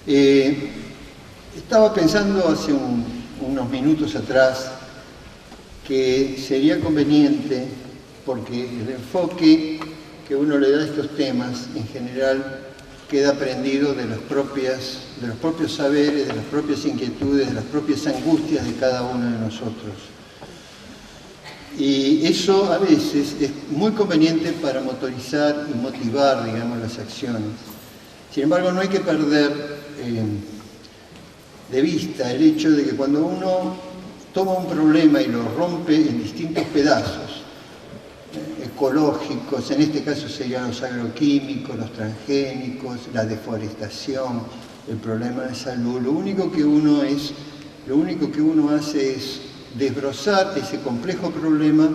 Estaba pensando hace unos minutos atrás que sería conveniente, porque el enfoque que uno le da a estos temas en general queda aprendido de los propios saberes, de las propias inquietudes, de las propias angustias de cada uno de nosotros. Y eso a veces es muy conveniente para motorizar y motivar, digamos, las acciones. Sin embargo, no hay que perder de vista el hecho de que cuando uno toma un problema y lo rompe en distintos pedazos, ecológicos, en este caso serían los agroquímicos, los transgénicos, la deforestación, el problema de salud, lo único que uno hace es desbrozar ese complejo problema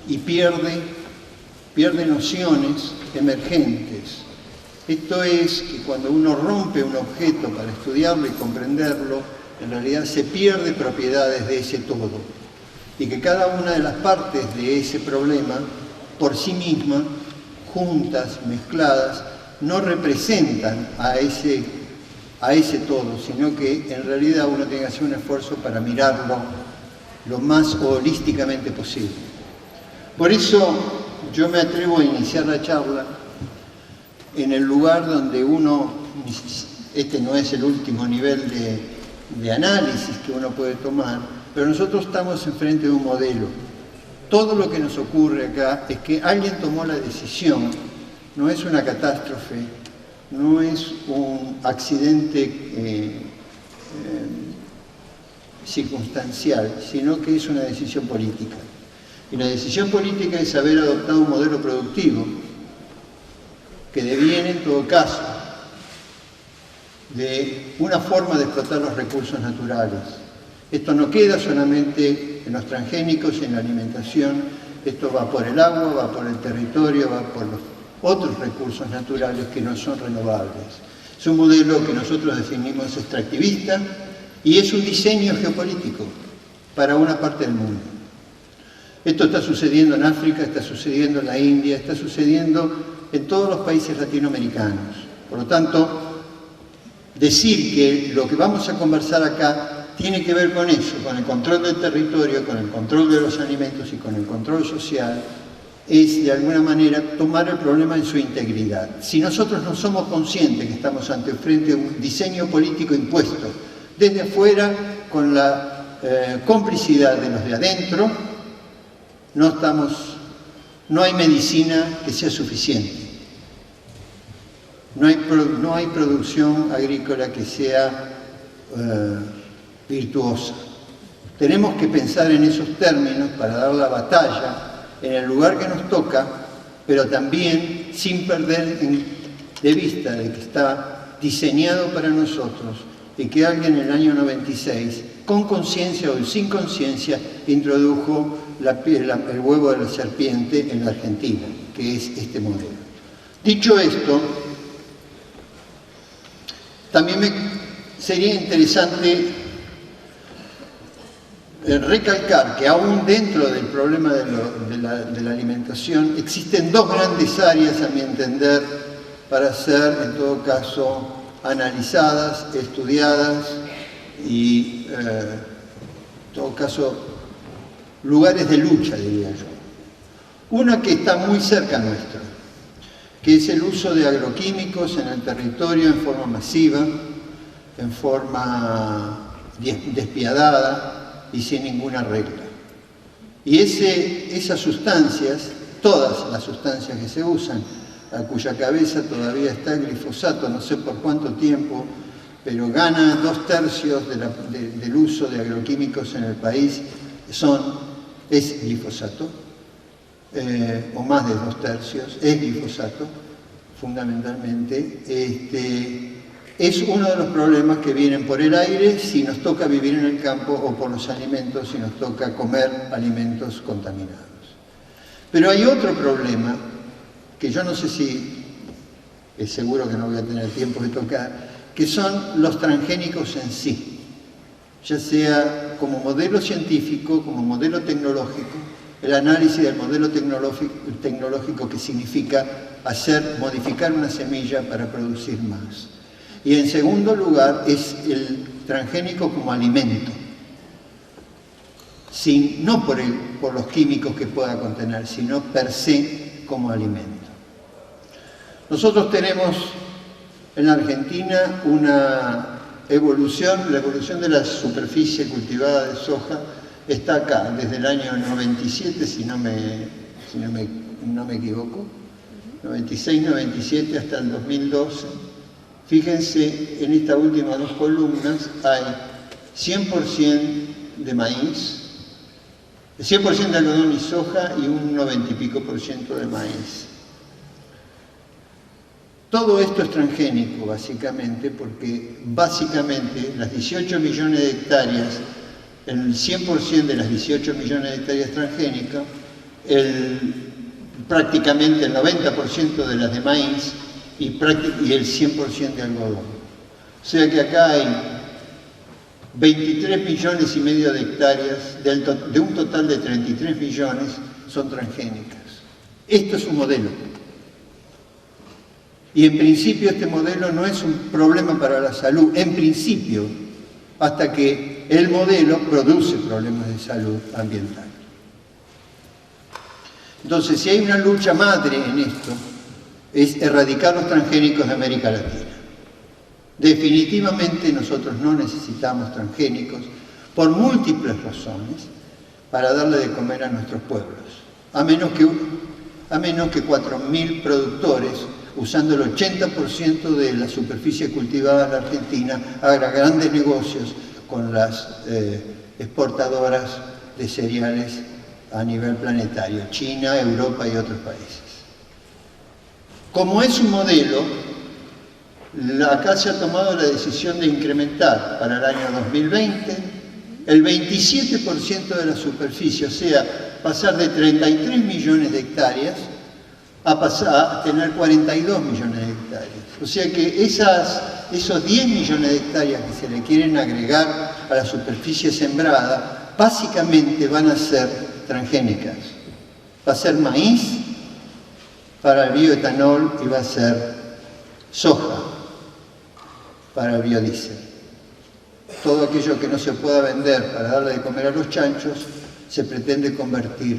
y pierde nociones emergentes. Esto es que cuando uno rompe un objeto para estudiarlo y comprenderlo, en realidad se pierde propiedades de ese todo. Y que cada una de las partes de ese problema, por sí misma, juntas, mezcladas, no representan a ese todo, sino que en realidad uno tiene que hacer un esfuerzo para mirarlo lo más holísticamente posible. Por eso yo me atrevo a iniciar la charla en el lugar donde este no es el último nivel de análisis que uno puede tomar, pero nosotros estamos enfrente de un modelo. Todo lo que nos ocurre acá es que alguien tomó la decisión, no es una catástrofe, no es un accidente circunstancial, sino que es una decisión política. Y la decisión política es haber adoptado un modelo productivo que deviene, en todo caso, de una forma de explotar los recursos naturales. Esto no queda solamente en los transgénicos y en la alimentación, esto va por el agua, va por el territorio, va por los otros recursos naturales que no son renovables. Es un modelo que nosotros definimos extractivista y es un diseño geopolítico para una parte del mundo. Esto está sucediendo en África, está sucediendo en la India, está sucediendo en todos los países latinoamericanos. Por lo tanto, decir que lo que vamos a conversar acá tiene que ver con eso, con el control del territorio, con el control de los alimentos y con el control social, es de alguna manera tomar el problema en su integridad. Si nosotros no somos conscientes que estamos frente a un diseño político impuesto desde afuera, con la complicidad de los de adentro, no hay medicina que sea suficiente. No hay producción agrícola que sea virtuosa. Tenemos que pensar en esos términos para dar la batalla en el lugar que nos toca, pero también sin perder de vista de que está diseñado para nosotros y que alguien en el año 96, con conciencia o sin conciencia, introdujo el huevo de la serpiente en la Argentina, que es este modelo. Dicho esto, también sería interesante recalcar que aún dentro del problema de la alimentación existen dos grandes áreas, a mi entender, para ser, en todo caso, analizadas, estudiadas y, en todo caso, lugares de lucha, diría yo. Una que está muy cerca nuestra, que es el uso de agroquímicos en el territorio en forma masiva, en forma despiadada y sin ninguna regla. Y esas sustancias, todas las sustancias que se usan, a cuya cabeza todavía está el glifosato, no sé por cuánto tiempo, pero gana 2/3 del uso de agroquímicos en el país, es glifosato, o más de 2/3, es glifosato, fundamentalmente. Es uno de los problemas que vienen por el aire si nos toca vivir en el campo, o por los alimentos si nos toca comer alimentos contaminados. Pero hay otro problema que yo no sé si, es seguro que no voy a tener tiempo de tocar, que son los transgénicos en sí, ya sea como modelo científico, como modelo tecnológico, el análisis del modelo tecnológico que significa modificar una semilla para producir más. Y en segundo lugar es el transgénico como alimento, no por los químicos que pueda contener, sino per se como alimento. Nosotros tenemos en la Argentina una evolución, la evolución de la superficie cultivada de soja está acá, desde el año 97, si no me equivoco, 96-97 hasta el 2012. Fíjense, en estas últimas dos columnas hay 100% de maíz, 100% de algodón y soja y un 90 y pico % de maíz. Todo esto es transgénico, básicamente, porque básicamente las 18 millones de hectáreas, el 100% de las 18 millones de hectáreas transgénicas, prácticamente el 90% de las de maíz y el 100% de algodón. O sea que acá hay 23 millones y medio de hectáreas, de un total de 33 millones, son transgénicas. Esto es un modelo. Y en principio este modelo no es un problema para la salud, en principio, hasta que el modelo produce problemas de salud ambiental. Entonces, si hay una lucha madre en esto, es erradicar los transgénicos de América Latina. Definitivamente nosotros no necesitamos transgénicos por múltiples razones para darle de comer a nuestros pueblos, a menos que 4.000 productores, usando el 80% de la superficie cultivada en la Argentina, hagan grandes negocios con las exportadoras de cereales a nivel planetario, China, Europa y otros países. Como es un modelo, acá se ha tomado la decisión de incrementar para el año 2020 el 27% de la superficie, o sea, pasar de 33 millones de hectáreas a tener 42 millones de hectáreas. O sea que esos 10 millones de hectáreas que se le quieren agregar a la superficie sembrada, básicamente van a ser transgénicas. Va a ser maíz para el bioetanol y va a ser soja para el biodiesel. Todo aquello que no se pueda vender para darle de comer a los chanchos se pretende convertir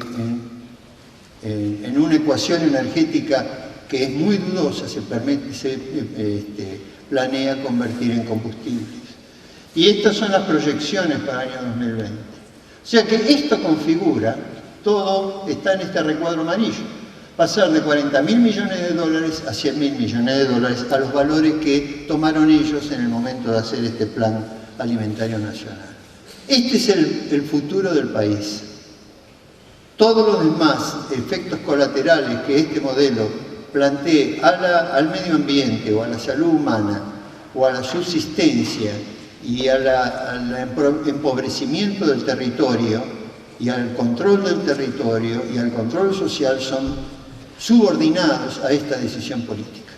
en una ecuación energética que es muy dudosa, se planea convertir en combustibles. Y estas son las proyecciones para el año 2020. O sea que esto configura, todo está en este recuadro amarillo, pasar de 40.000 millones de dólares a 100.000 millones de dólares a los valores que tomaron ellos en el momento de hacer este plan alimentario nacional. Este es el futuro del país. Todos los demás efectos colaterales que este modelo plantee al medio ambiente o a la salud humana o a la subsistencia y al empobrecimiento del territorio y al control del territorio y al control social son subordinados a esta decisión política.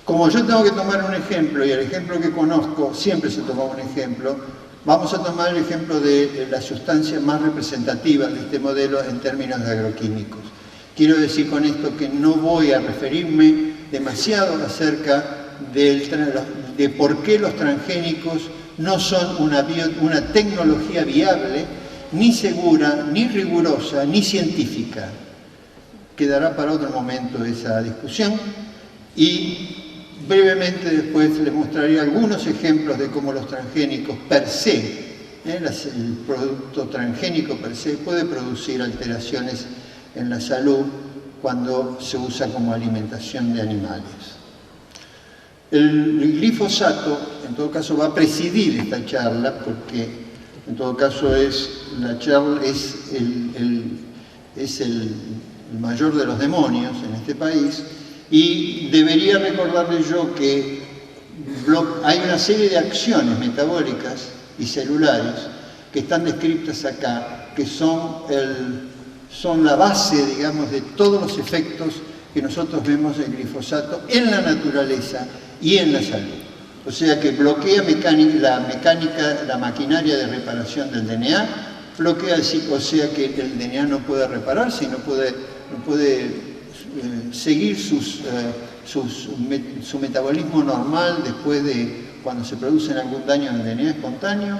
Como yo tengo que tomar un ejemplo, y el ejemplo que conozco siempre se toma un ejemplo, vamos a tomar el ejemplo de la sustancia más representativa de este modelo en términos de agroquímicos. Quiero decir con esto que no voy a referirme demasiado acerca de por qué los transgénicos no son una tecnología viable, ni segura, ni rigurosa, ni científica. Quedará para otro momento esa discusión y brevemente después les mostraré algunos ejemplos de cómo los transgénicos per se, el producto transgénico per se puede producir alteraciones en la salud cuando se usa como alimentación de animales. El glifosato, en todo caso, va a presidir esta charla porque, en todo caso, la charla es el mayor de los demonios en este país. Y debería recordarles yo que hay una serie de acciones metabólicas y celulares que están descritas acá, que son la base, digamos, de todos los efectos que nosotros vemos del glifosato en la naturaleza y en la salud. O sea que bloquea la maquinaria de reparación del DNA, bloquea o sea que el DNA no puede repararse y no puede seguir sus su metabolismo normal después de cuando se produce algún daño en el DNA espontáneo,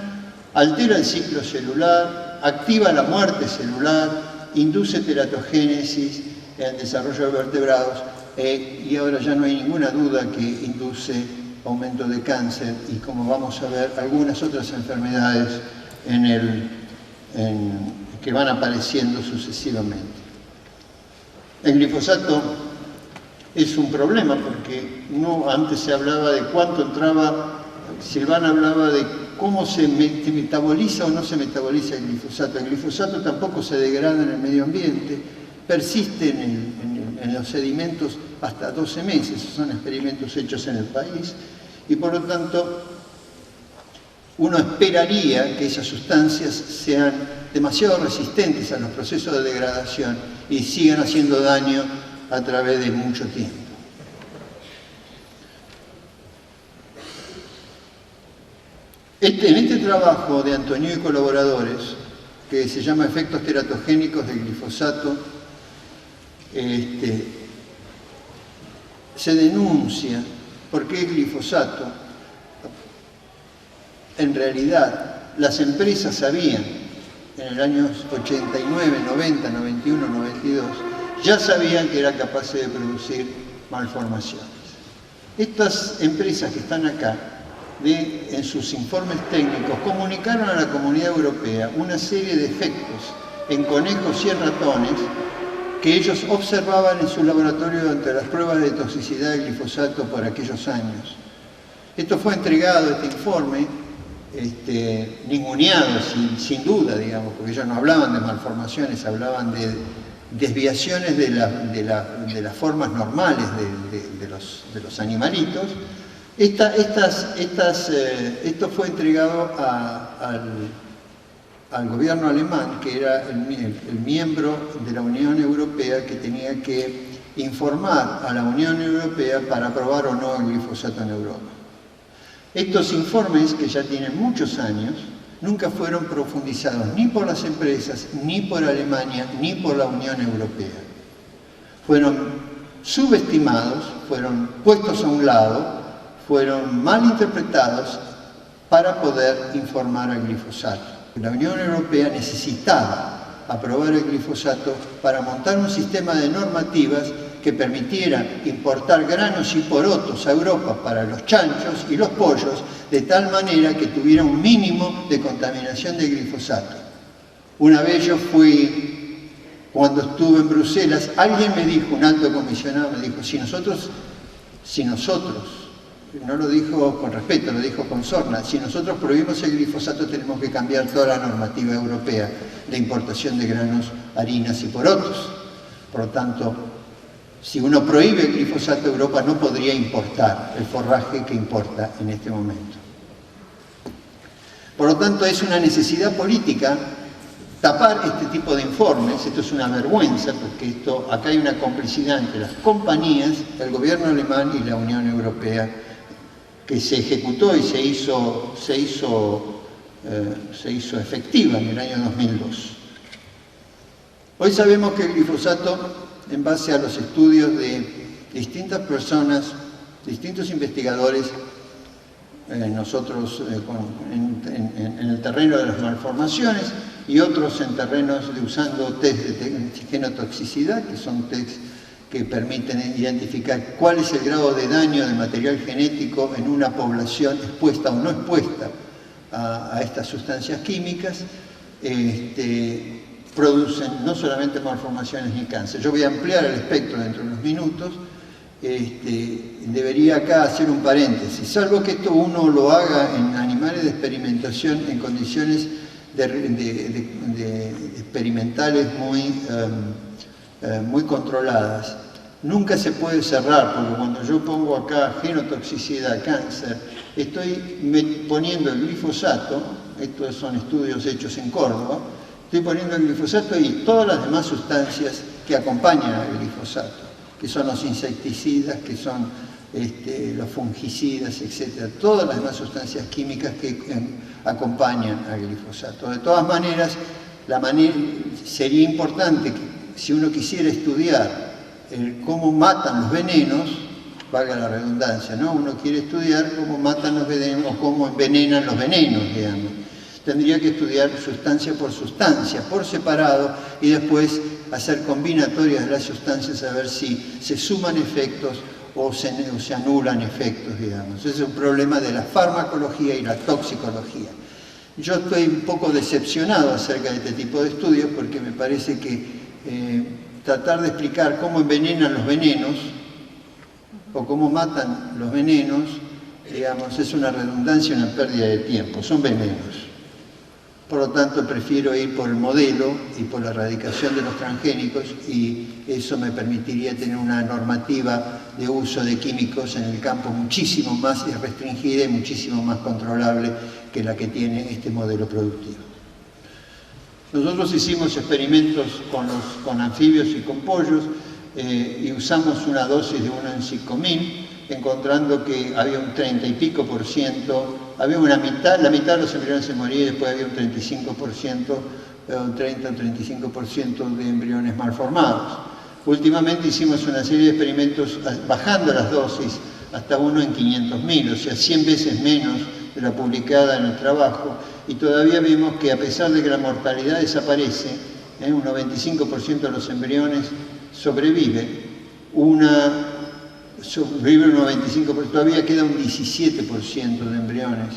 altera el ciclo celular, activa la muerte celular, induce teratogénesis en el desarrollo de vertebrados y ahora ya no hay ninguna duda que induce aumento de cáncer y, como vamos a ver, algunas otras enfermedades que van apareciendo sucesivamente. El glifosato es un problema porque antes se hablaba de cuánto entraba, Silvana hablaba de cómo se metaboliza o no se metaboliza el glifosato. El glifosato tampoco se degrada en el medio ambiente, persiste en los sedimentos hasta 12 meses, son experimentos hechos en el país, y por lo tanto uno esperaría que esas sustancias sean demasiado resistentes a los procesos de degradación y sigan haciendo daño a través de mucho tiempo. En este trabajo de Antonio y colaboradores, que se llama Efectos teratogénicos del glifosato, se denuncia por qué el glifosato, en realidad, las empresas sabían en el año 89, 90, 91, 92, ya sabían que era capaz de producir malformaciones. Estas empresas que están acá, en sus informes técnicos, comunicaron a la Comunidad Europea una serie de efectos en conejos y en ratones que ellos observaban en su laboratorio durante las pruebas de toxicidad del glifosato por aquellos años. Esto fue entregado, este informe, ninguneado, sin duda, digamos, porque ellos no hablaban de malformaciones, hablaban de desviaciones de las formas normales de los animalitos. Esto fue entregado al gobierno alemán, que era el miembro de la Unión Europea que tenía que informar a la Unión Europea para aprobar o no el glifosato en Europa. Estos informes, que ya tienen muchos años, nunca fueron profundizados ni por las empresas, ni por Alemania, ni por la Unión Europea. Fueron subestimados, fueron puestos a un lado, fueron mal interpretados para poder informar al glifosato. La Unión Europea necesitaba aprobar el glifosato para montar un sistema de normativas que permitiera importar granos y porotos a Europa para los chanchos y los pollos, de tal manera que tuviera un mínimo de contaminación de glifosato. Una vez yo fui, cuando estuve en Bruselas, alguien me dijo, un alto comisionado me dijo, si nosotros, no lo dijo con respeto, lo dijo con sorna, si nosotros prohibimos el glifosato tenemos que cambiar toda la normativa europea de importación de granos, harinas y porotos. Por lo tanto, si uno prohíbe el glifosato, Europa no podría importar el forraje que importa en este momento. Por lo tanto, es una necesidad política tapar este tipo de informes. Esto es una vergüenza, porque acá hay una complicidad entre las compañías, el gobierno alemán y la Unión Europea, que se ejecutó y se hizo efectiva en el año 2002. Hoy sabemos que el glifosato, en base a los estudios de distintas personas, distintos investigadores, nosotros en el terreno de las malformaciones y otros en terrenos de usando test de genotoxicidad, que son test que permiten identificar cuál es el grado de daño de material genético en una población expuesta o no expuesta a estas sustancias químicas, producen no solamente malformaciones ni cáncer. Yo voy a ampliar el espectro dentro de unos minutos. Debería acá hacer un paréntesis, salvo que esto uno lo haga en animales de experimentación en condiciones experimentales muy controladas. Nunca se puede cerrar, porque cuando yo pongo acá genotoxicidad, cáncer, estoy poniendo el glifosato, estos son estudios hechos en Córdoba, estoy poniendo el glifosato y todas las demás sustancias que acompañan al glifosato, que son los insecticidas, que son los fungicidas, etc. Todas las demás sustancias químicas que acompañan al glifosato. De todas maneras, sería importante que si uno quisiera estudiar cómo matan los venenos, valga la redundancia, ¿no? Uno quiere estudiar cómo matan los venenos o cómo envenenan los venenos, digamos. Tendría que estudiar sustancia, por separado, y después hacer combinatorias de las sustancias a ver si se suman efectos o se anulan efectos, digamos. Ese es un problema de la farmacología y la toxicología. Yo estoy un poco decepcionado acerca de este tipo de estudios porque me parece que tratar de explicar cómo envenenan los venenos o cómo matan los venenos, digamos, es una redundancia, una pérdida de tiempo. Son venenos. Por lo tanto, prefiero ir por el modelo y por la erradicación de los transgénicos, y eso me permitiría tener una normativa de uso de químicos en el campo muchísimo más restringida y muchísimo más controlable que la que tiene este modelo productivo. Nosotros hicimos experimentos con anfibios y con pollos y usamos una dosis de 1 en 5.000, encontrando que había un 30 y pico por ciento, había la mitad de los embriones se morían, y después había un 35%, un 30 o 35% de embriones malformados. Últimamente hicimos una serie de experimentos bajando las dosis hasta 1 en 500.000, o sea, 100 veces menos de la publicada en el trabajo, y todavía vemos que a pesar de que la mortalidad desaparece, un 95% de los embriones sobrevive un 95%, todavía queda un 17% de embriones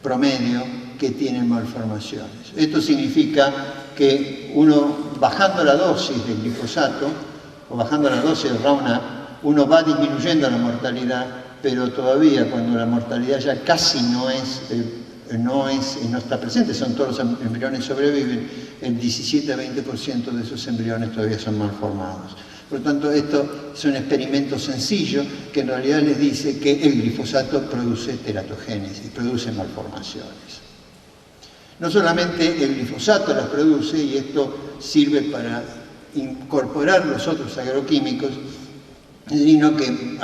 promedio que tienen malformaciones. Esto significa que bajando la dosis de glifosato o bajando la dosis de Roundup, uno va disminuyendo la mortalidad, pero todavía cuando la mortalidad ya casi no está presente, son todos los embriones sobreviven, el 17 a 20% de esos embriones todavía son malformados. Por lo tanto, esto es un experimento sencillo que en realidad les dice que el glifosato produce teratogénesis, produce malformaciones. No solamente el glifosato las produce, y esto sirve para incorporar los otros agroquímicos, sino que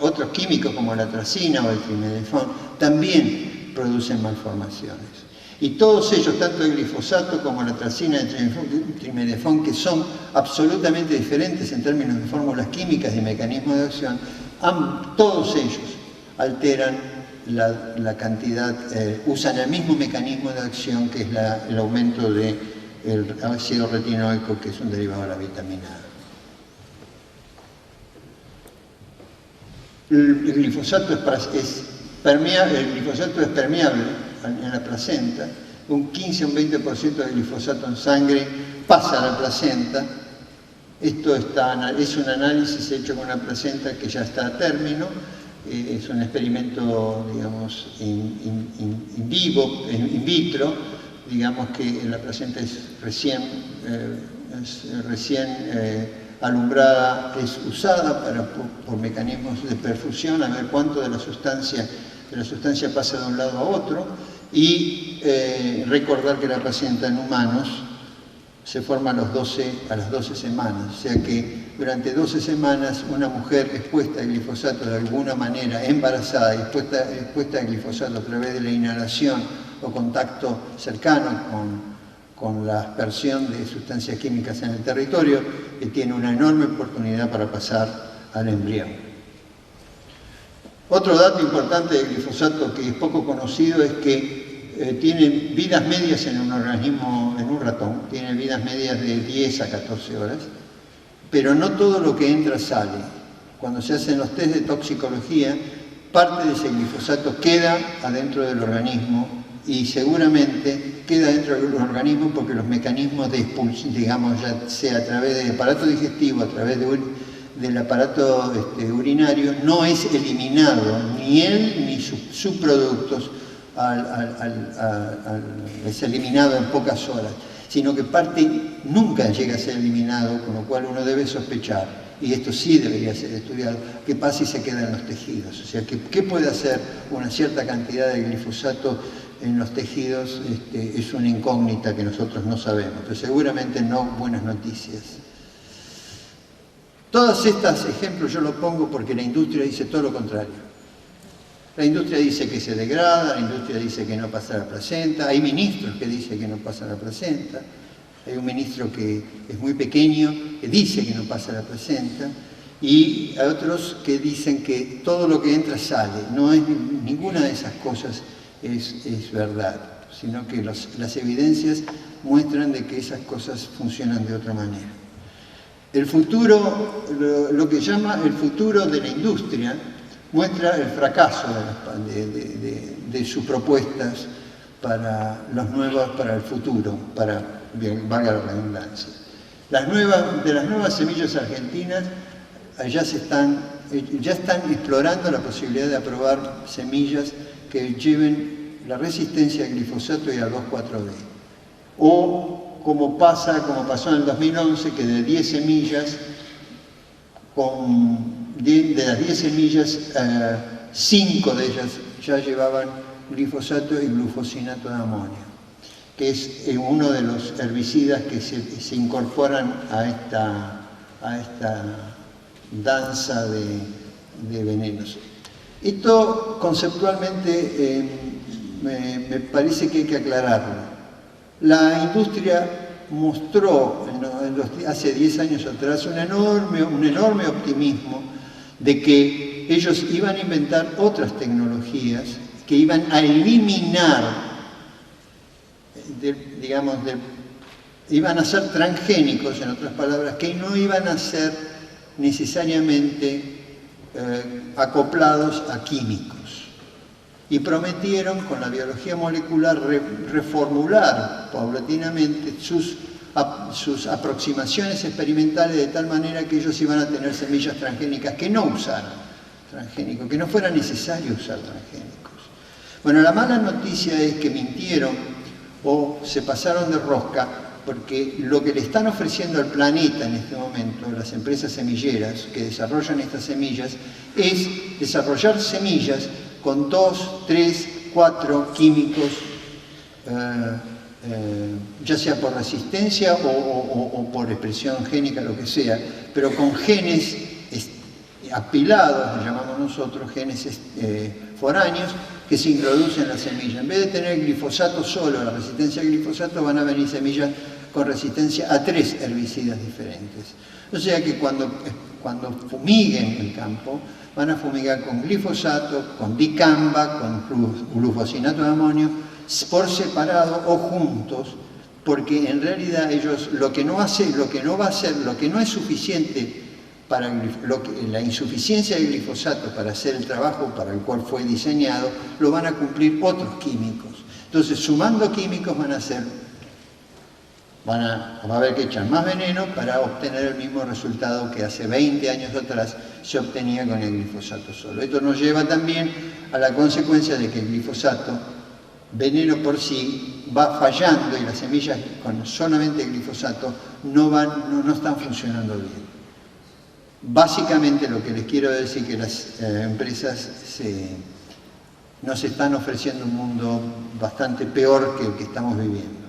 otros químicos como la atracina o el trimedefón también producen malformaciones. Y todos ellos, tanto el glifosato como la atracina y el trimedefón, que son absolutamente diferentes en términos de fórmulas químicas y mecanismos de acción, todos ellos alteran la cantidad, usan el mismo mecanismo de acción que es el aumento del ácido retinoico, que es un derivado de la vitamina A. El glifosato es permeable en la placenta, un 15 o un 20% de glifosato en sangre pasa a la placenta. Esto es un análisis hecho con una placenta que ya está a término, es un experimento, digamos, in vitro, digamos que la placenta es recién alumbrada, es usada por mecanismos de perfusión, a ver cuánto de la sustancia pasa de un lado a otro, y recordar que la placenta en humanos se forma a las 12 semanas, o sea que durante 12 semanas una mujer expuesta a glifosato de alguna manera, embarazada y expuesta a glifosato a través de la inhalación o contacto cercano con la aspersión de sustancias químicas en el territorio, que tiene una enorme oportunidad para pasar al embrión. Otro dato importante del glifosato que es poco conocido es que tiene vidas medias en un organismo, en un ratón, tiene vidas medias de 10 a 14 horas, pero no todo lo que entra sale. Cuando se hacen los test de toxicología, parte de ese glifosato queda adentro del organismo, y seguramente queda dentro del organismo porque los mecanismos de expulsión, digamos, ya sea a través del aparato digestivo, a través del aparato urinario, no es eliminado, ni él ni sus subproductos es eliminado en pocas horas, sino que parte nunca llega a ser eliminado, con lo cual uno debe sospechar, y esto sí debería ser estudiado, qué pasa si se queda en los tejidos, o sea, qué puede hacer una cierta cantidad de glifosato en los tejidos. Es una incógnita que nosotros no sabemos, pero seguramente no buenas noticias. Todos estos ejemplos yo los pongo porque la industria dice todo lo contrario. La industria dice que se degrada, la industria dice que no pasa a la placenta, hay ministros que dicen que no pasa a la placenta, hay un ministro que es muy pequeño, que dice que no pasa a la placenta, Y hay otros que dicen que todo lo que entra sale. No es, ninguna de esas cosas es verdad, sino que las evidencias muestran de que esas cosas funcionan de otra manera. El futuro, lo que llama el futuro de la industria, muestra el fracaso de sus propuestas para el futuro, valga la redundancia. De las nuevas semillas argentinas, ya están explorando la posibilidad de aprobar semillas que lleven la resistencia al glifosato y al 2,4-D. O como pasó en el 2011, que de 10 semillas, de las 10 semillas, 5 de ellas ya llevaban glifosato y glufosinato de amonio, que es uno de los herbicidas que se incorporan a esta danza de venenos. Esto conceptualmente me parece que hay que aclararlo. La industria mostró hace 10 años atrás un enorme optimismo de que ellos iban a inventar otras tecnologías que iban a eliminar, iban a ser transgénicos, en otras palabras, que no iban a ser necesariamente acoplados a químicos. Y prometieron con la biología molecular reformular paulatinamente sus aproximaciones experimentales de tal manera que ellos iban a tener semillas transgénicas que no usaran transgénicos, que no fuera necesario usar transgénicos. Bueno, la mala noticia es que mintieron o se pasaron de rosca, porque lo que le están ofreciendo al planeta en este momento, las empresas semilleras que desarrollan estas semillas, es desarrollar semillas con 2, 3, 4 químicos, ya sea por resistencia o por expresión génica, lo que sea, pero con genes apilados, lo llamamos nosotros, genes foráneos, que se introducen en la semilla. En vez de tener glifosato solo, la resistencia al glifosato, van a venir semillas con resistencia a 3 herbicidas diferentes. O sea que cuando fumiguen el campo, van a fumigar con glifosato, con dicamba, con glufosinato de amonio, por separado o juntos, porque en realidad ellos lo que no es suficiente para la insuficiencia del glifosato para hacer el trabajo para el cual fue diseñado, lo van a cumplir otros químicos. Entonces, sumando químicos va a haber que echar más veneno para obtener el mismo resultado que hace 20 años atrás se obtenía con el glifosato solo. Esto nos lleva también a la consecuencia de que el glifosato, veneno por sí, va fallando y las semillas con solamente glifosato no están funcionando bien. Básicamente lo que les quiero decir es que las empresas nos están ofreciendo un mundo bastante peor que el que estamos viviendo.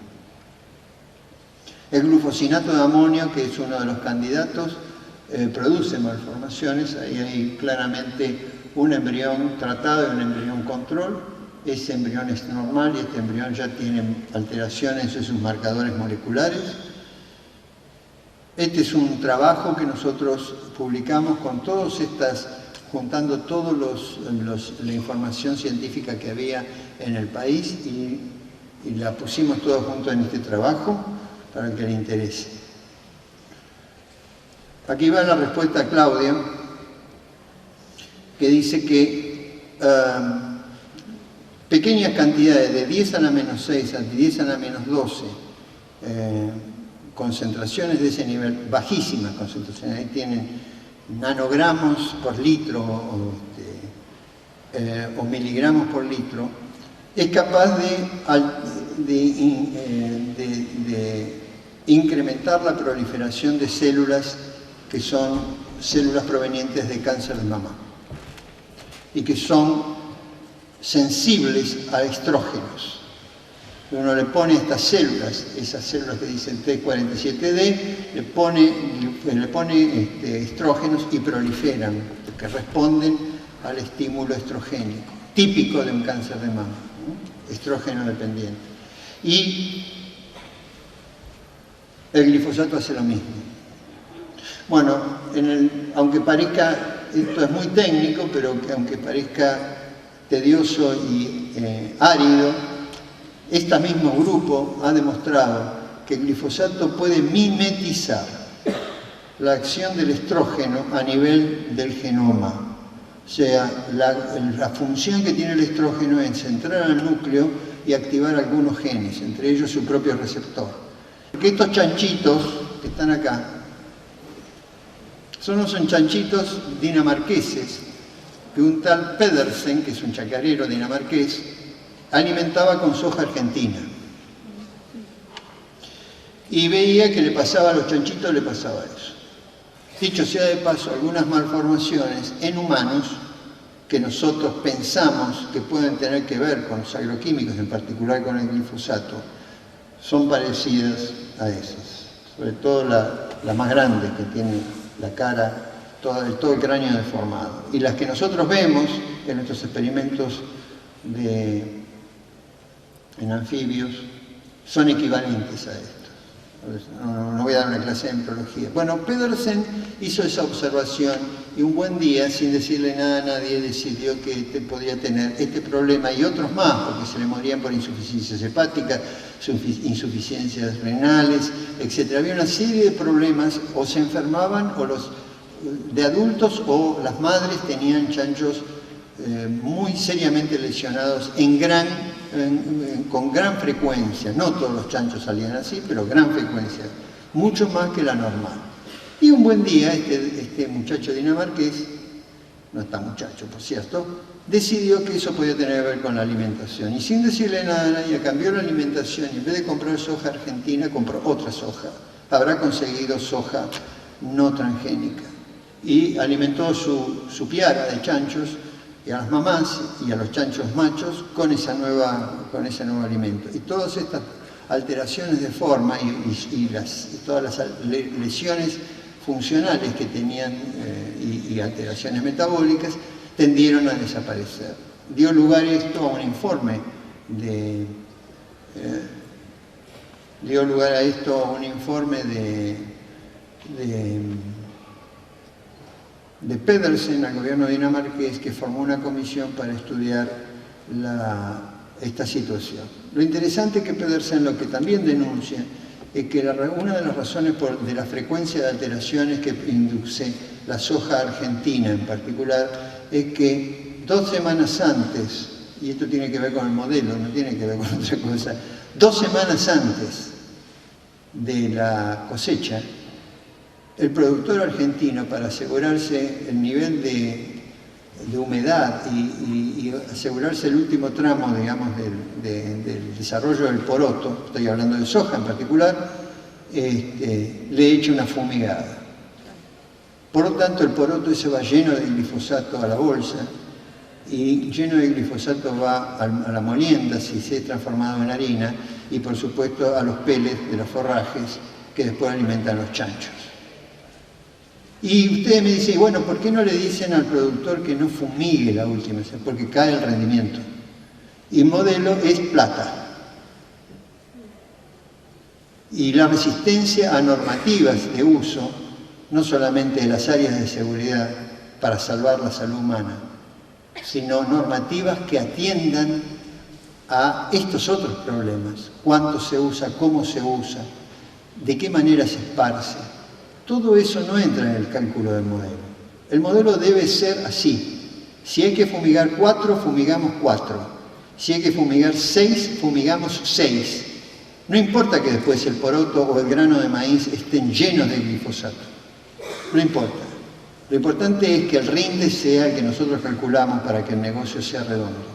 El glufosinato de amonio, que es uno de los candidatos, produce malformaciones. Ahí hay claramente un embrión tratado y un embrión control. Ese embrión es normal y este embrión ya tiene alteraciones en sus marcadores moleculares. Este es un trabajo que nosotros publicamos con juntando toda la información científica que había en el país y la pusimos toda junto en este trabajo para el que le interese. Aquí va la respuesta a Claudia, que dice que pequeñas cantidades de 10 a la menos 6 a 10 a la menos 12 concentraciones de ese nivel, bajísimas concentraciones, ahí tienen nanogramos por litro o miligramos por litro, es capaz de incrementar la proliferación de células que son células provenientes de cáncer de mama y que son sensibles a estrógenos. Uno le pone estas células, esas células que dicen T47D, le pone estrógenos y proliferan, que responden al estímulo estrogénico, típico de un cáncer de mama, ¿no? Estrógeno dependiente. Y el glifosato hace lo mismo. Bueno, aunque parezca, esto es muy técnico, pero aunque parezca tedioso y árido, este mismo grupo ha demostrado que el glifosato puede mimetizar la acción del estrógeno a nivel del genoma. O sea, la función que tiene el estrógeno es entrar al núcleo y activar algunos genes, entre ellos su propio receptor. Porque estos chanchitos que están acá son chanchitos dinamarqueses que un tal Pedersen, que es un chacarero dinamarqués, alimentaba con soja argentina. Y veía que le pasaba a los chanchitos, le pasaba eso. Dicho sea de paso, algunas malformaciones en humanos que nosotros pensamos que pueden tener que ver con los agroquímicos, en particular con el glifosato, son parecidas a esas. Sobre todo la más grande, que tiene la cara, todo el cráneo deformado. Y las que nosotros vemos en nuestros experimentos en anfibios son equivalentes a esto. No voy a dar una clase de embriología. Bueno, Pedersen hizo esa observación y un buen día, sin decirle nada a nadie, decidió que podía tener este problema y otros más, porque se le morían por insuficiencias hepáticas, insuficiencias renales, etc. Había una serie de problemas, o se enfermaban o de adultos, o las madres tenían chanchos muy seriamente lesionados con gran frecuencia. No todos los chanchos salían así, pero gran frecuencia, mucho más que la normal. Y un buen día este muchacho dinamarqués, no está muchacho por cierto, decidió que eso podía tener que ver con la alimentación. Y sin decirle nada a nadie, cambió la alimentación y en vez de comprar soja argentina, compró otra soja. Habrá conseguido soja no transgénica. Y alimentó su piara de chanchos, y a las mamás y a los chanchos machos con ese nuevo alimento. Y todas estas alteraciones de forma y todas las lesiones funcionales que tenían y alteraciones metabólicas tendieron a desaparecer. Dio lugar esto a un informe de Pedersen al gobierno dinamarqués, que formó una comisión para estudiar esta situación. Lo interesante es que Pedersen lo que también denuncia es que una de las razones de la frecuencia de alteraciones que induce la soja argentina en particular es que 2 semanas antes, y esto tiene que ver con el modelo, no tiene que ver con otra cosa, 2 semanas antes de la cosecha, el productor argentino, para asegurarse el nivel de humedad y asegurarse el último tramo, digamos, del desarrollo del poroto, estoy hablando de soja en particular, le echa una fumigada. Por lo tanto, el poroto ese va lleno de glifosato a la bolsa, y lleno de glifosato va a la molienda si se ha transformado en harina, y por supuesto a los pellets de los forrajes que después alimentan los chanchos. Y ustedes me dicen, bueno, ¿por qué no le dicen al productor que no fumigue la última vez? Porque cae el rendimiento. Y modelo es plata. Y la resistencia a normativas de uso, no solamente de las áreas de seguridad para salvar la salud humana, sino normativas que atiendan a estos otros problemas. Cuánto se usa, cómo se usa, de qué manera se esparce. Todo eso no entra en el cálculo del modelo. El modelo debe ser así. Si hay que fumigar 4, fumigamos 4. Si hay que fumigar 6, fumigamos 6. No importa que después el poroto o el grano de maíz estén llenos de glifosato. No importa. Lo importante es que el rinde sea el que nosotros calculamos para que el negocio sea redondo.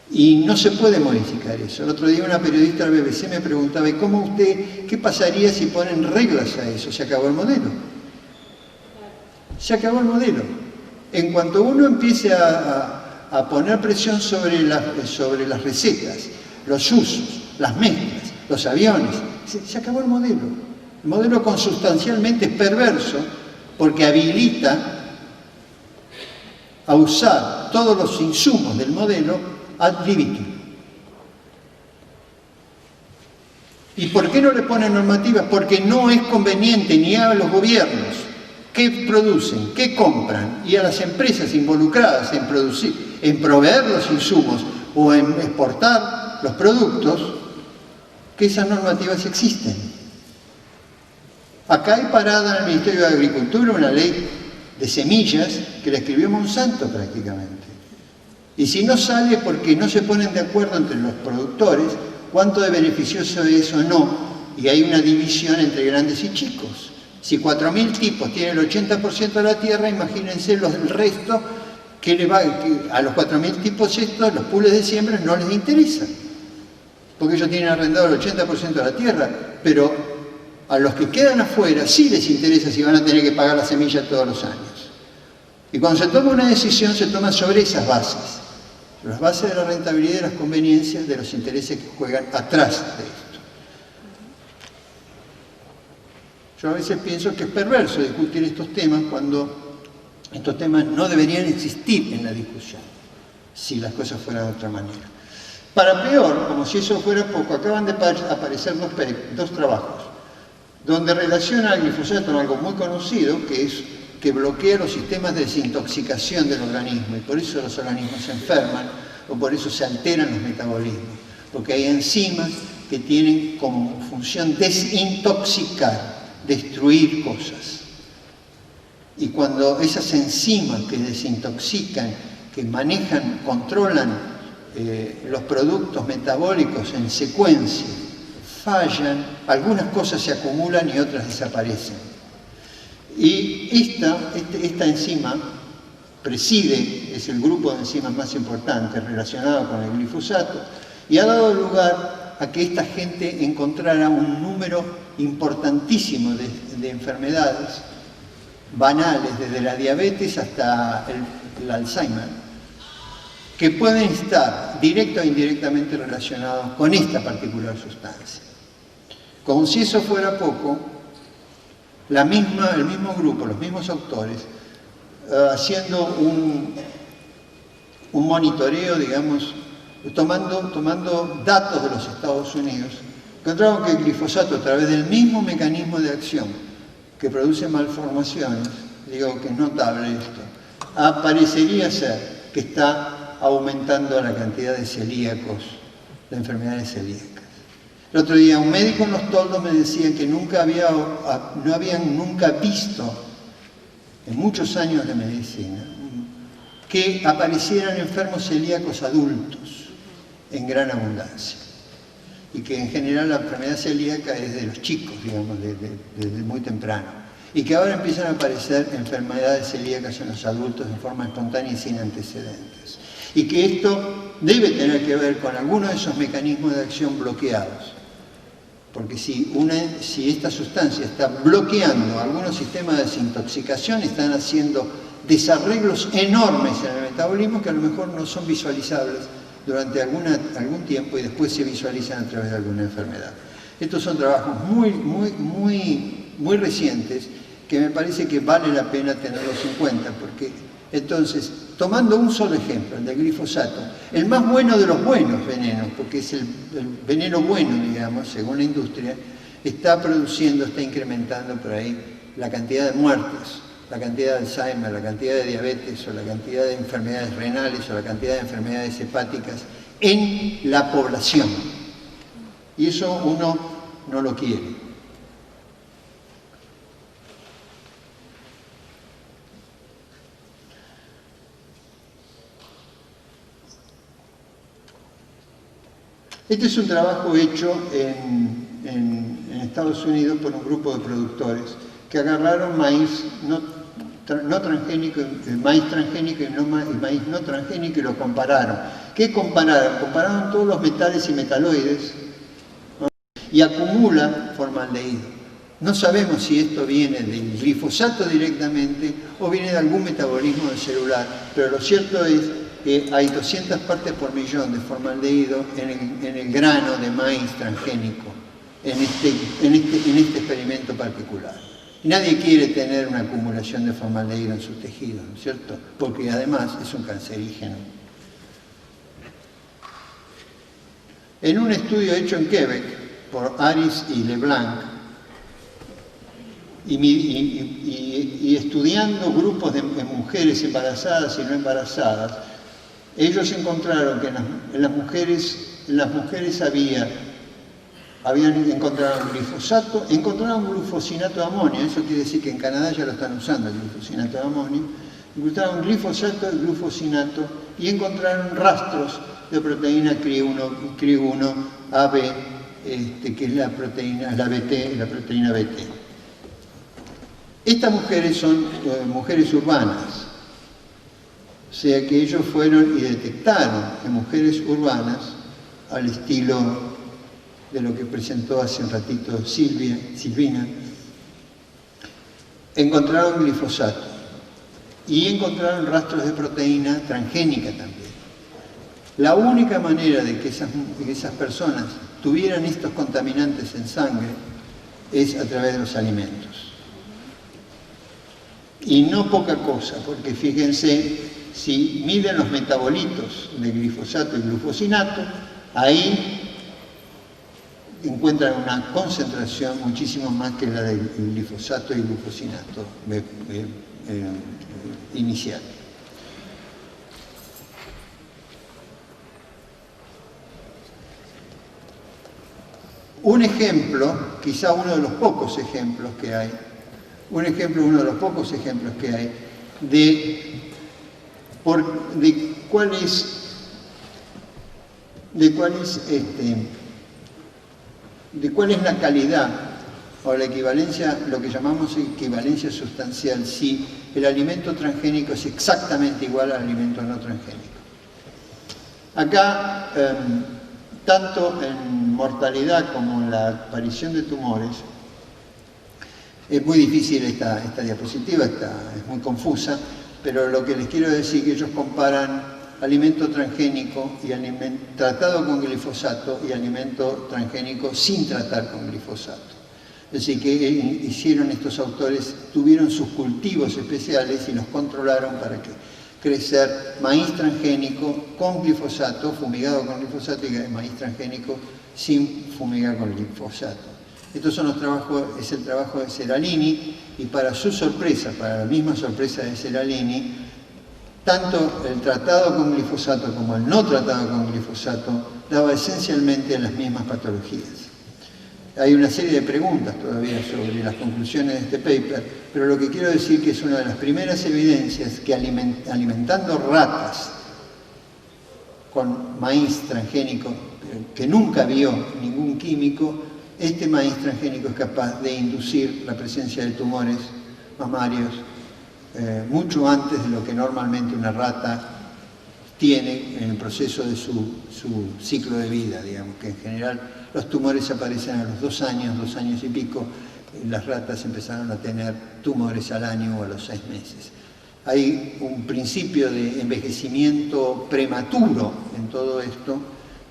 Y no se puede modificar eso. El otro día una periodista del BBC me preguntaba, ¿qué pasaría si ponen reglas a eso? Se acabó el modelo. Se acabó el modelo. En cuanto uno empiece a poner presión sobre las recetas, los usos, las mezclas, los aviones, se acabó el modelo. El modelo consustancialmente es perverso porque habilita a usar todos los insumos del modelo ad libitum. ¿Y por qué no le ponen normativas? Porque no es conveniente ni a los gobiernos que producen, que compran, y a las empresas involucradas en producir, en proveer los insumos o en exportar los productos, que esas normativas existen. Acá hay parada en el Ministerio de Agricultura una ley de semillas que la escribió Monsanto prácticamente. Y si no sale porque no se ponen de acuerdo entre los productores cuánto de beneficioso es o no, y hay una división entre grandes y chicos. Si 4.000 tipos tienen el 80% de la tierra, imagínense el resto que a los 4.000 tipos estos, los pools de siembra no les interesa, porque ellos tienen arrendado el 80% de la tierra, pero a los que quedan afuera sí les interesa si van a tener que pagar la semilla todos los años. Y cuando se toma una decisión, se toma sobre esas bases, las bases de la rentabilidad y de las conveniencias, de los intereses que juegan atrás de esto. Yo a veces pienso que es perverso discutir estos temas cuando estos temas no deberían existir en la discusión, si las cosas fueran de otra manera. Para peor, como si eso fuera poco, acaban de aparecer dos trabajos, donde relaciona al glifosato con algo muy conocido, que es que bloquea los sistemas de desintoxicación del organismo, y por eso los organismos se enferman, o por eso se alteran los metabolismos, porque hay enzimas que tienen como función desintoxicar, destruir cosas. Y cuando esas enzimas que desintoxican, que manejan, controlan los productos metabólicos en secuencia, fallan, algunas cosas se acumulan y otras desaparecen. Y esta enzima preside, es el grupo de enzimas más importante relacionado con el glifosato, y ha dado lugar a que esta gente encontrara un número importantísimo de enfermedades banales, desde la diabetes hasta el Alzheimer, que pueden estar directa o indirectamente relacionados con esta particular sustancia. Como si eso fuera poco, el mismo grupo, los mismos autores, haciendo un monitoreo, digamos, tomando datos de los Estados Unidos, encontraron que el glifosato, a través del mismo mecanismo de acción que produce malformaciones, digo que es notable esto, parecería ser que está aumentando la cantidad de celíacos, de enfermedades celíacas. El otro día un médico en Los Toldos me decía que no habían nunca visto, en muchos años de medicina, que aparecieran enfermos celíacos adultos en gran abundancia. Y que en general la enfermedad celíaca es de los chicos, digamos, desde muy temprano. Y que ahora empiezan a aparecer enfermedades celíacas en los adultos en forma espontánea y sin antecedentes. Y que esto debe tener que ver con algunos de esos mecanismos de acción bloqueados. Porque si esta sustancia está bloqueando algunos sistemas de desintoxicación, están haciendo desarreglos enormes en el metabolismo que a lo mejor no son visualizables durante algún tiempo y después se visualizan a través de alguna enfermedad. Estos son trabajos muy recientes que me parece que vale la pena tenerlos en cuenta, porque entonces, tomando un solo ejemplo, el del glifosato, el más bueno de los buenos venenos, porque es el veneno bueno, digamos, según la industria, está incrementando por ahí la cantidad de muertes, la cantidad de Alzheimer, la cantidad de diabetes, o la cantidad de enfermedades renales, o la cantidad de enfermedades hepáticas en la población. Y eso uno no lo quiere. Este es un trabajo hecho en Estados Unidos por un grupo de productores que agarraron maíz no transgénico, maíz transgénico y maíz no transgénico y lo compararon. ¿Qué compararon? Compararon todos los metales y metaloides, ¿no? Y acumula formaldehído. No sabemos si esto viene del glifosato directamente o viene de algún metabolismo del celular, pero lo cierto es que hay 200 partes por millón de formaldehído en el grano de maíz transgénico, en este experimento particular. Y nadie quiere tener una acumulación de formaldehído en sus tejidos, ¿no es cierto? Porque además es un cancerígeno. En un estudio hecho en Quebec, por Aris y Leblanc, y estudiando grupos de mujeres embarazadas y no embarazadas, ellos encontraron que en las mujeres habían encontrado glifosato, encontraron glufosinato de amonio, eso quiere decir que en Canadá ya lo están usando, el glufosinato de amonio, encontraron glifosato y glufosinato y encontraron rastros de proteína CRI1 AB, que es la proteína BT. Estas mujeres son mujeres urbanas, o sea que ellos fueron y detectaron en mujeres urbanas, al estilo de lo que presentó hace un ratito Silvina, encontraron glifosato y encontraron rastros de proteína transgénica también. La única manera de que esas personas tuvieran estos contaminantes en sangre es a través de los alimentos. Y no poca cosa, porque fíjense, si miden los metabolitos de glifosato y glufosinato, ahí encuentran una concentración muchísimo más que la del glifosato y glufosinato inicial. Un ejemplo, quizá uno de los pocos ejemplos que hay, de cuál es la calidad o la equivalencia, lo que llamamos equivalencia sustancial, si el alimento transgénico es exactamente igual al alimento no transgénico. Acá, tanto en mortalidad como en la aparición de tumores, es muy difícil esta diapositiva, es muy confusa, pero lo que les quiero decir es que ellos comparan alimento transgénico y tratado con glifosato y alimento transgénico sin tratar con glifosato. Es decir, que hicieron estos autores, tuvieron sus cultivos especiales y los controlaron para crecer maíz transgénico con glifosato, fumigado con glifosato, y maíz transgénico sin fumigar con glifosato. Estos son los trabajos, es el trabajo de Seralini, y para su sorpresa, para la misma sorpresa de Seralini, tanto el tratado con glifosato como el no tratado con glifosato daba esencialmente las mismas patologías. Hay una serie de preguntas todavía sobre las conclusiones de este paper, pero lo que quiero decir que es una de las primeras evidencias que alimentando ratas con maíz transgénico, que nunca vio ningún químico, este maíz transgénico es capaz de inducir la presencia de tumores mamarios mucho antes de lo que normalmente una rata tiene en el proceso de su ciclo de vida, digamos, que en general los tumores aparecen a los 2 años y pico, y las ratas empezaron a tener tumores al año o a los 6 meses. Hay un principio de envejecimiento prematuro en todo esto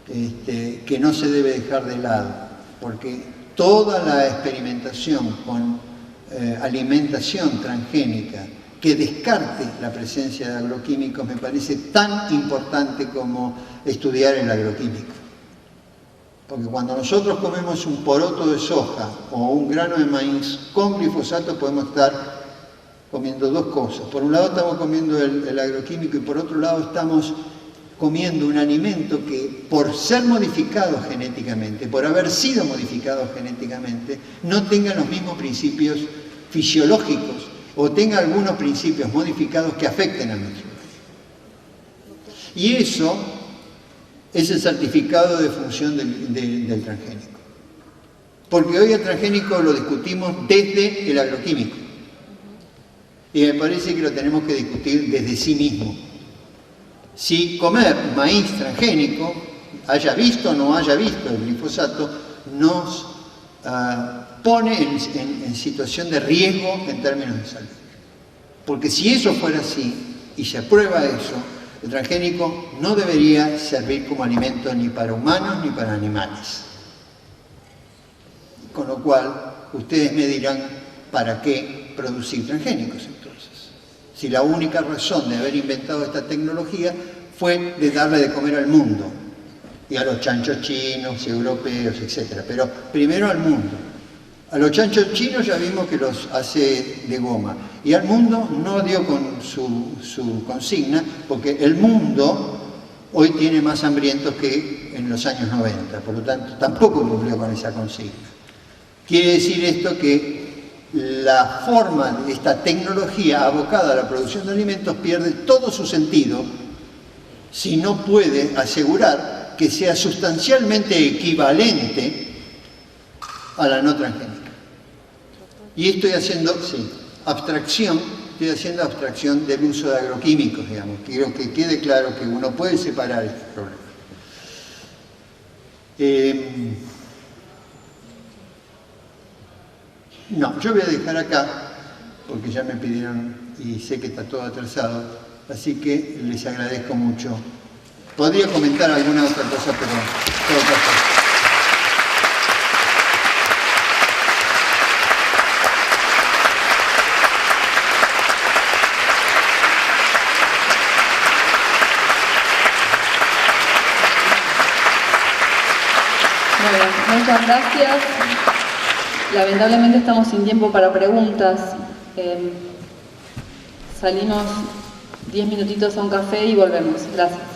que no se debe dejar de lado, porque toda la experimentación con alimentación transgénica que descarte la presencia de agroquímicos me parece tan importante como estudiar el agroquímico. Porque cuando nosotros comemos un poroto de soja o un grano de maíz con glifosato podemos estar comiendo dos cosas. Por un lado estamos comiendo el agroquímico y por otro lado estamos comiendo un alimento que por ser modificado genéticamente, por haber sido modificado genéticamente, no tenga los mismos principios fisiológicos o tenga algunos principios modificados que afecten a nuestro organismo. Y eso es el certificado de función del transgénico. Porque hoy el transgénico lo discutimos desde el agroquímico. Y me parece que lo tenemos que discutir desde sí mismo. Si comer maíz transgénico, haya visto o no haya visto el glifosato, nos pone en situación de riesgo en términos de salud. Porque si eso fuera así, y se aprueba eso, el transgénico no debería servir como alimento ni para humanos ni para animales. Con lo cual, ustedes me dirán, ¿para qué producir transgénicos entonces? Si la única razón de haber inventado esta tecnología fue de darle de comer al mundo. y a los chanchos chinos, europeos, etc. Pero primero al mundo. A los chanchos chinos ya vimos que los hace de goma. Y al mundo no dio con su consigna, porque el mundo hoy tiene más hambrientos que en los años 90. Por lo tanto, tampoco cumplió con esa consigna. Quiere decir esto que la forma de esta tecnología abocada a la producción de alimentos pierde todo su sentido si no puede asegurar que sea sustancialmente equivalente a la no transgénica. Y estoy haciendo abstracción del uso de agroquímicos, digamos. Quiero que quede claro que uno puede separar este problema. No, yo voy a dejar acá, porque ya me pidieron y sé que está todo atrasado, así que les agradezco mucho. Podría comentar alguna otra cosa, pero todo pasó. Bueno, muchas gracias. Lamentablemente estamos sin tiempo para preguntas. Salimos 10 minutitos a un café y volvemos. Gracias.